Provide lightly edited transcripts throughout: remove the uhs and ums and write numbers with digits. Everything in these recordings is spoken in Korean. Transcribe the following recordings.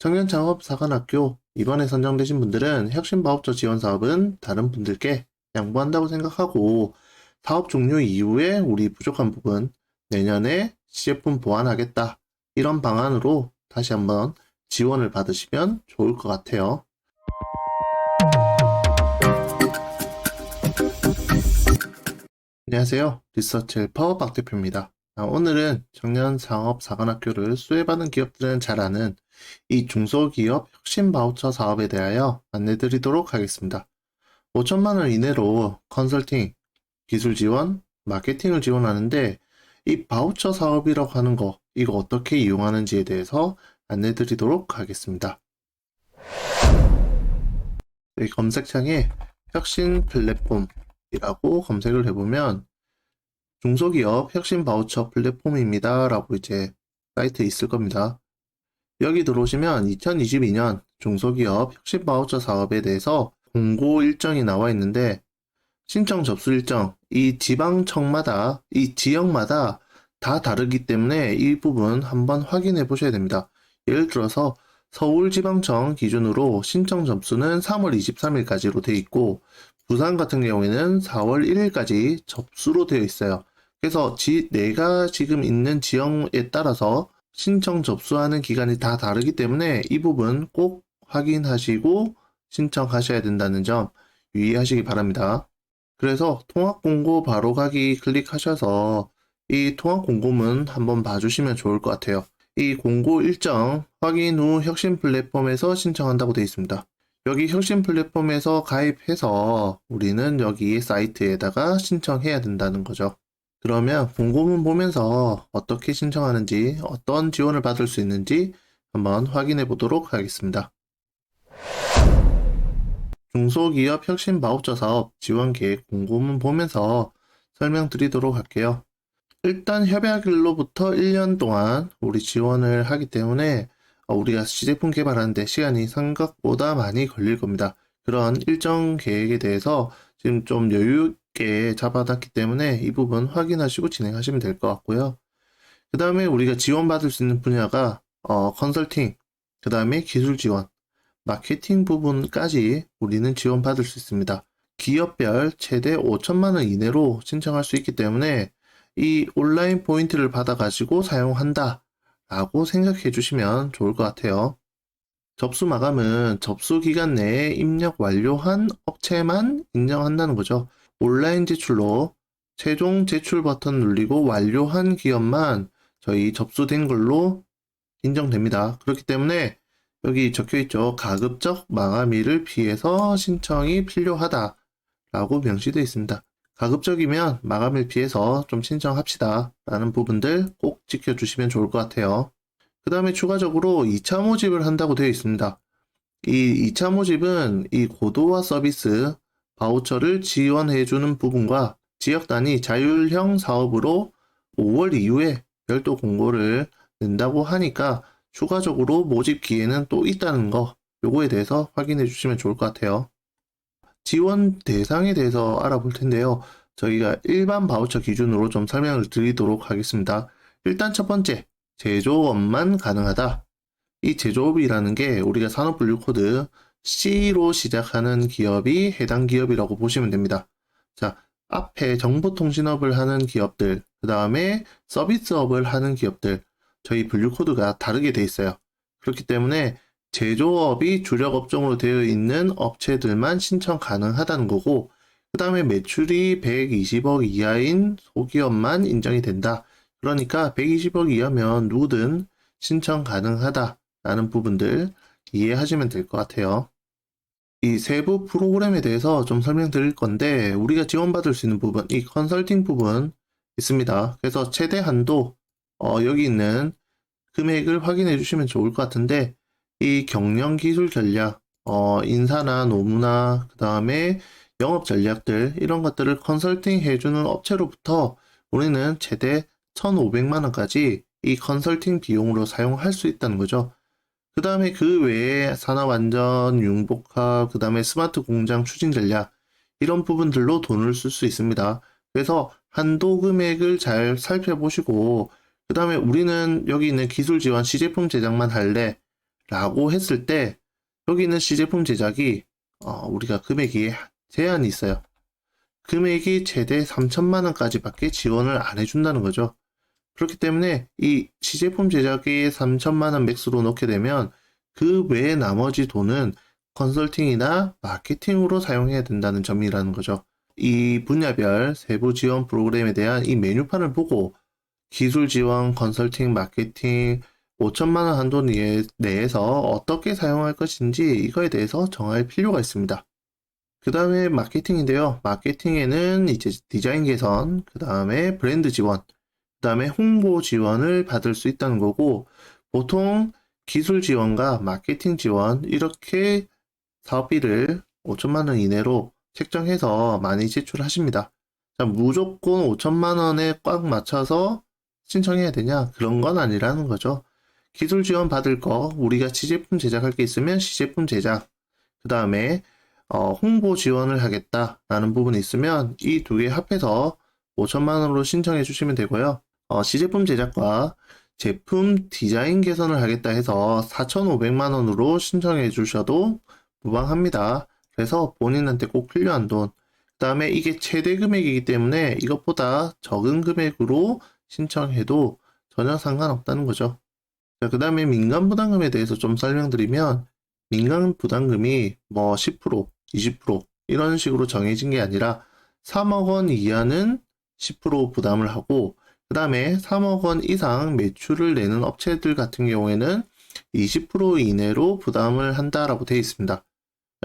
청년창업사관학교 이번에 선정되신 분들은 혁신바우처 지원 사업은 다른 분들께 양보한다고 생각하고 사업 종료 이후에 우리 부족한 부분 내년에 시제품 보완하겠다 이런 방안으로 다시 한번 지원을 받으시면 좋을 것 같아요. 안녕하세요. 리서치 헬퍼 박 대표입니다. 오늘은 청년창업사관학교를 수혜받은 기업들은 잘 아는 이 중소기업 혁신 바우처 사업에 대하여 안내드리도록 하겠습니다. 5천만 원 이내로 컨설팅, 기술 지원, 마케팅을 지원하는데 이 바우처 사업이라고 하는 거 이거 어떻게 이용하는지에 대해서 안내드리도록 하겠습니다. 여기 검색창에 혁신 플랫폼이라고 검색을 해보면 중소기업 혁신 바우처 플랫폼입니다 라고 이제 사이트에 있을 겁니다. 여기 들어오시면 2022년 중소기업 혁신 바우처 사업에 대해서 공고 일정이 나와 있는데 신청 접수 일정, 이 지방청마다, 이 지역마다 다 다르기 때문에 이 부분 한번 확인해 보셔야 됩니다. 예를 들어서 서울지방청 기준으로 신청 접수는 3월 23일까지로 되어 있고 부산 같은 경우에는 4월 1일까지 접수로 되어 있어요. 그래서 내가 지금 있는 지역에 따라서 신청 접수하는 기간이 다 다르기 때문에 이 부분 꼭 확인하시고 신청하셔야 된다는 점 유의하시기 바랍니다. 그래서 통합 공고 바로 가기 클릭하셔서 이 통합 공고문 한번 봐주시면 좋을 것 같아요. 이 공고 일정 확인 후 혁신 플랫폼에서 신청한다고 되어 있습니다. 여기 혁신 플랫폼에서 가입해서 우리는 여기 사이트에다가 신청해야 된다는 거죠. 그러면 공고문 보면서 어떻게 신청하는지, 어떤 지원을 받을 수 있는지 한번 확인해 보도록 하겠습니다. 중소기업 혁신 바우처 사업 지원 계획 공고문 보면서 설명드리도록 할게요. 일단 협약일로부터 1년 동안 우리 지원을 하기 때문에 우리가 시제품 개발하는데 시간이 생각보다 많이 걸릴 겁니다. 그런 일정 계획에 대해서 지금 좀 여유 있게 잡아놨기 때문에 이 부분 확인하시고 진행하시면 될 것 같고요. 그 다음에 우리가 지원받을 수 있는 분야가 컨설팅, 그 다음에 기술 지원, 마케팅 부분까지 우리는 지원받을 수 있습니다. 기업별 최대 5천만 원 이내로 신청할 수 있기 때문에 이 온라인 포인트를 받아가지고 사용한다 라고 생각해 주시면 좋을 것 같아요. 접수 마감은 접수 기간 내에 입력 완료한 업체만 인정한다는 거죠. 온라인 제출로 최종 제출 버튼 누르고 완료한 기업만 저희 접수된 걸로 인정됩니다. 그렇기 때문에 여기 적혀있죠. 가급적 마감일을 피해서 신청이 필요하다 라고 명시되어 있습니다. 가급적이면 마감일 피해서 좀 신청합시다 라는 부분들 꼭 지켜주시면 좋을 것 같아요. 그 다음에 추가적으로 2차 모집을 한다고 되어 있습니다. 이 2차 모집은 이 고도화 서비스 바우처를 지원해주는 부분과 지역 단위 자율형 사업으로 5월 이후에 별도 공고를 낸다고 하니까 추가적으로 모집 기회는 또 있다는 거 요거에 대해서 확인해 주시면 좋을 것 같아요. 지원 대상에 대해서 알아볼 텐데요. 저희가 일반 바우처 기준으로 좀 설명을 드리도록 하겠습니다. 일단 첫 번째, 제조업만 가능하다. 이 제조업이라는 게 우리가 산업분류 코드 C로 시작하는 기업이 해당 기업이라고 보시면 됩니다. 자, 앞에 정보통신업을 하는 기업들, 그 다음에 서비스업을 하는 기업들, 저희 분류 코드가 다르게 돼 있어요. 그렇기 때문에 제조업이 주력 업종으로 되어 있는 업체들만 신청 가능하다는 거고, 그 다음에 매출이 120억 이하인 소기업만 인정이 된다. 그러니까 120억 이하면 누구든 신청 가능하다라는 부분들 이해하시면 될 것 같아요. 이 세부 프로그램에 대해서 좀 설명드릴 건데 우리가 지원받을 수 있는 부분, 이 컨설팅 부분 있습니다. 그래서 최대 한도 여기 있는 금액을 확인해 주시면 좋을 것 같은데 이 경영 기술 전략, 인사나 노무나 그 다음에 영업 전략들 이런 것들을 컨설팅 해주는 업체로부터 우리는 최대 1,500만 원까지 이 컨설팅 비용으로 사용할 수 있다는 거죠. 그 다음에 그 외에 산업안전, 융복합, 그 다음에 스마트 공장 추진 전략 이런 부분들로 돈을 쓸 수 있습니다. 그래서 한도 금액을 잘 살펴보시고 그 다음에 우리는 여기 있는 기술 지원 시제품 제작만 할래 라고 했을 때 여기는 시제품 제작이 우리가 금액이 제한이 있어요. 금액이 최대 3천만 원까지 밖에 지원을 안 해준다는 거죠. 그렇기 때문에 이 시제품 제작에 3천만 원 맥스로 넣게 되면 그 외에 나머지 돈은 컨설팅이나 마케팅으로 사용해야 된다는 점이라는 거죠. 이 분야별 세부 지원 프로그램에 대한 이 메뉴판을 보고 기술 지원, 컨설팅, 마케팅 5천만 원 한도 내에서 어떻게 사용할 것인지 이거에 대해서 정할 필요가 있습니다. 그 다음에 마케팅인데요. 마케팅에는 이제 디자인 개선, 그 다음에 브랜드 지원, 그 다음에 홍보 지원을 받을 수 있다는 거고, 보통 기술 지원과 마케팅 지원 이렇게 사업비를 5천만 원 이내로 책정해서 많이 제출하십니다. 자, 무조건 5천만 원에 꽉 맞춰서 신청해야 되냐? 그런 건 아니라는 거죠. 기술 지원 받을 거, 우리가 시제품 제작할 게 있으면 시제품 제작, 그 다음에 홍보 지원을 하겠다라는 부분이 있으면 이 두 개 합해서 5천만 원으로 신청해 주시면 되고요. 시제품 제작과 제품 디자인 개선을 하겠다 해서 4,500만 원으로 신청해 주셔도 무방합니다. 그래서 본인한테 꼭 필요한 돈, 그 다음에 이게 최대 금액이기 때문에 이것보다 적은 금액으로 신청해도 전혀 상관없다는 거죠. 자, 그 다음에 민간 부담금에 대해서 좀 설명드리면 민간 부담금이 뭐 10%, 20% 이런 식으로 정해진 게 아니라 3억 원 이하는 10% 부담을 하고 그 다음에 3억 원 이상 매출을 내는 업체들 같은 경우에는 20% 이내로 부담을 한다라고 되어 있습니다.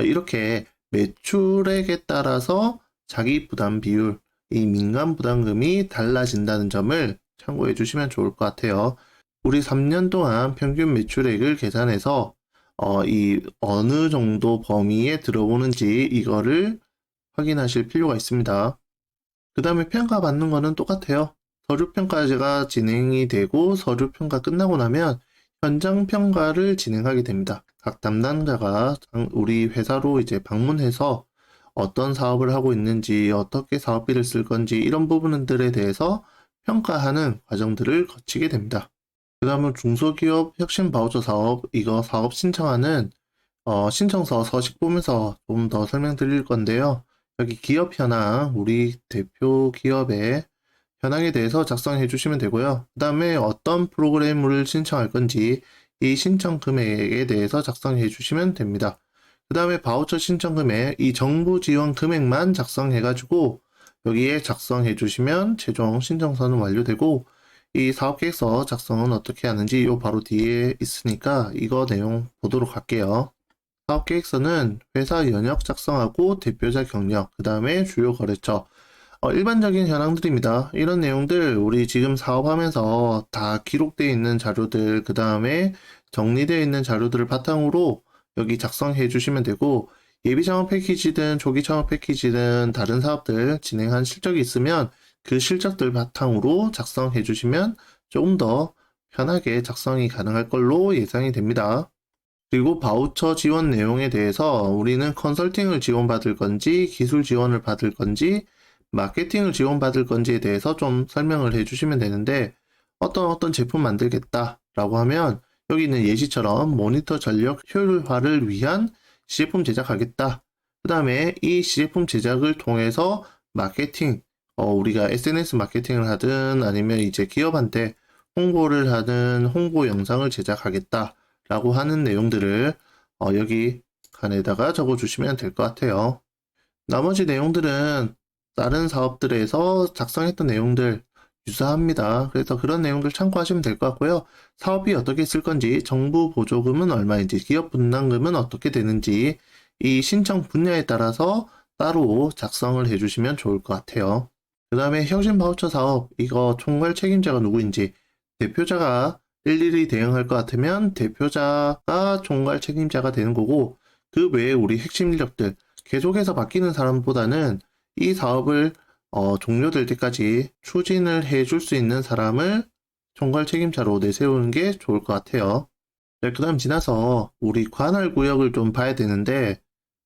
이렇게 매출액에 따라서 자기 부담 비율, 이 민간 부담금이 달라진다는 점을 참고해 주시면 좋을 것 같아요. 우리 3년 동안 평균 매출액을 계산해서 이 어느 정도 범위에 들어오는지 이거를 확인하실 필요가 있습니다. 그 다음에 평가받는 거는 똑같아요. 서류평가가 진행이 되고 서류평가 끝나고 나면 현장평가를 진행하게 됩니다. 각 담당자가 우리 회사로 이제 방문해서 어떤 사업을 하고 있는지, 어떻게 사업비를 쓸 건지 이런 부분들에 대해서 평가하는 과정들을 거치게 됩니다. 그 다음은 중소기업 혁신 바우처 사업, 이거 사업 신청하는 신청서 서식 보면서 좀 더 설명드릴 건데요. 여기 기업 현황, 우리 대표 기업의 현황에 대해서 작성해 주시면 되고요. 그 다음에 어떤 프로그램을 신청할 건지 이 신청 금액에 대해서 작성해 주시면 됩니다. 그 다음에 바우처 신청 금액, 이 정부 지원 금액만 작성해 가지고 여기에 작성해 주시면 최종 신청서는 완료되고 이 사업계획서 작성은 어떻게 하는지 요 바로 뒤에 있으니까 이거 내용 보도록 할게요. 사업계획서는 회사 연역 작성하고 대표자 경력, 그 다음에 주요 거래처, 일반적인 현황들입니다. 이런 내용들 우리 지금 사업하면서 다 기록되어 있는 자료들, 그 다음에 정리되어 있는 자료들을 바탕으로 여기 작성해 주시면 되고 예비 창업 패키지든 조기 창업 패키지든 다른 사업들 진행한 실적이 있으면 그 실적들 바탕으로 작성해 주시면 조금 더 편하게 작성이 가능할 걸로 예상이 됩니다. 그리고 바우처 지원 내용에 대해서 우리는 컨설팅을 지원받을 건지 기술 지원을 받을 건지 마케팅을 지원받을 건지에 대해서 좀 설명을 해주시면 되는데 어떤 제품 만들겠다 라고 하면 여기 있는 예시처럼 모니터 전력 효율화를 위한 시제품 제작하겠다. 그 다음에 이 시제품 제작을 통해서 마케팅, 우리가 SNS 마케팅을 하든 아니면 이제 기업한테 홍보를 하든 홍보 영상을 제작하겠다 라고 하는 내용들을 여기 칸에다가 적어주시면 될 것 같아요. 나머지 내용들은 다른 사업들에서 작성했던 내용들 유사합니다. 그래서 그런 내용들 참고하시면 될 것 같고요. 사업이 어떻게 쓸 건지, 정부 보조금은 얼마인지, 기업 분담금은 어떻게 되는지 이 신청 분야에 따라서 따로 작성을 해주시면 좋을 것 같아요. 그 다음에 혁신 바우처 사업, 이거 총괄 책임자가 누구인지, 대표자가 일일이 대응할 것 같으면 대표자가 총괄 책임자가 되는 거고, 그 외에 우리 핵심 인력들, 계속해서 바뀌는 사람보다는 이 사업을 종료될 때까지 추진을 해줄 수 있는 사람을 총괄 책임자로 내세우는 게 좋을 것 같아요. 네, 그 다음 지나서 우리 관할 구역을 좀 봐야 되는데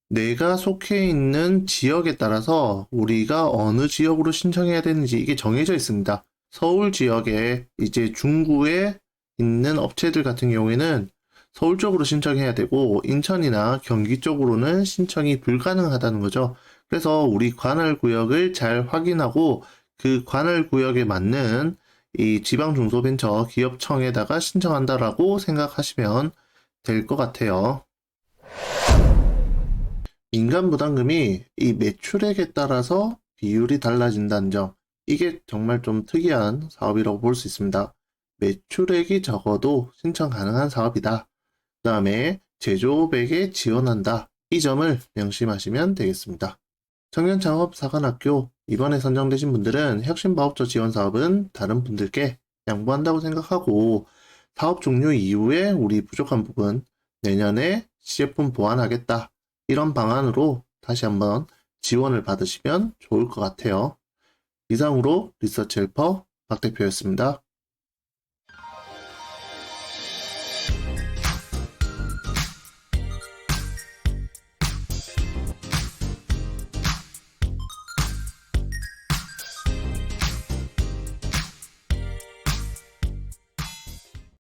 내가 속해 있는 지역에 따라서 우리가 어느 지역으로 신청해야 되는지 이게 정해져 있습니다. 서울 지역에 이제 중구에 있는 업체들 같은 경우에는 서울 쪽으로 신청해야 되고 인천이나 경기 쪽으로는 신청이 불가능하다는 거죠. 그래서 우리 관할 구역을 잘 확인하고 그 관할 구역에 맞는 이 지방중소벤처 기업청에다가 신청한다라고 생각하시면 될 것 같아요. 민간부담금이 이 매출액에 따라서 비율이 달라진다는 점, 이게 정말 좀 특이한 사업이라고 볼 수 있습니다. 매출액이 적어도 신청 가능한 사업이다. 그 다음에 제조업에게 지원한다. 이 점을 명심하시면 되겠습니다. 청년창업사관학교 이번에 선정되신 분들은 혁신바업처 지원사업은 다른 분들께 양보한다고 생각하고 사업 종료 이후에 우리 부족한 부분 내년에 시제품 보완하겠다. 이런 방안으로 다시 한번 지원을 받으시면 좋을 것 같아요. 이상으로 리서치 헬퍼 박 대표였습니다.